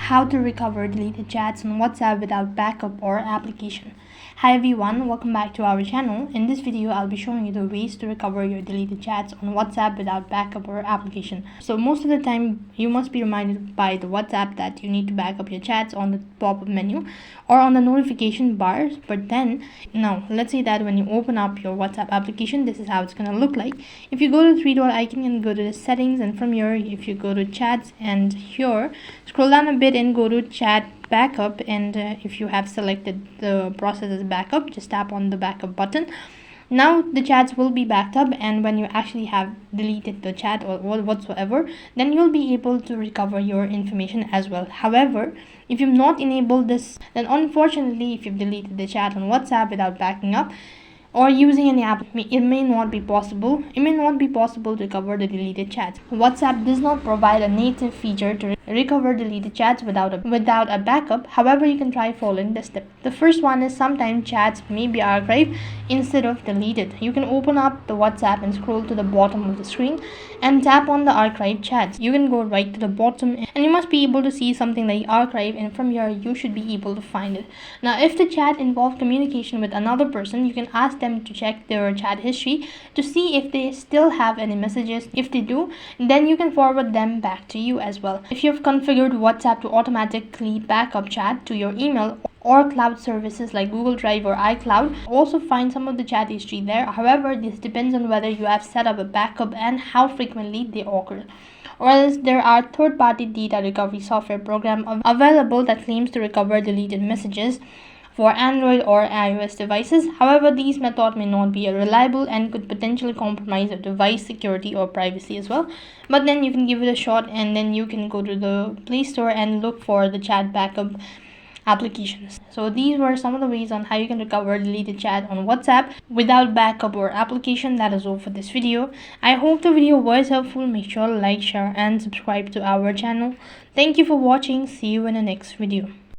how to recover deleted chats on WhatsApp without backup or application. Hi everyone, welcome back to our channel. In this video, I'll be showing you the ways to recover your deleted chats on WhatsApp without backup or application. So most of the time, you must be reminded by the WhatsApp that you need to back up your chats on the pop-up menu or on the notification bar. But then, now let's say that when you open up your WhatsApp application, this is how it's going to look like. If you go to the three-dot icon and go to the settings, and from here, if you go to chats and here, scroll down a bit and go to chat backup, and if you have selected the process as backup, just tap on the backup button. Now the chats will be backed up, and when you actually have deleted the chat or whatsoever, then you'll be able to recover your information as well. However, if you've not enabled this, then unfortunately, if you've deleted the chat on WhatsApp without backing up or using any app, it may not be possible. It may not be possible to recover the deleted chats. WhatsApp does not provide a native feature to recover deleted chats without a backup. However, you can try following this step. The first one is sometimes chats may be archived instead of deleted. You can open up the WhatsApp and scroll to the bottom of the screen and tap on the archive chats. You can go right to the bottom and you must be able to see something like archive, and from here you should be able to find it. Now, if the chat involves communication with another person, you can ask them to check their chat history to see if they still have any messages. If they do, then you can forward them back to you as well. If you've configured WhatsApp to automatically back up chat to your email or cloud services like Google Drive or iCloud, also find some of the chat history there. However, this depends on whether you have set up a backup and how frequently they occur. Or else there are third-party data recovery software programs available that claims to recover deleted messages for Android or iOS devices. However, these methods may not be reliable and could potentially compromise your device security or privacy as well. But then you can give it a shot, and then you can go to the Play Store and look for the chat backup applications. So these were some of the ways on how you can recover deleted chat on WhatsApp without backup or application. That is all for this video. I hope the video was helpful. Make sure to like, share and subscribe to our channel. Thank you for watching. See you in the next video.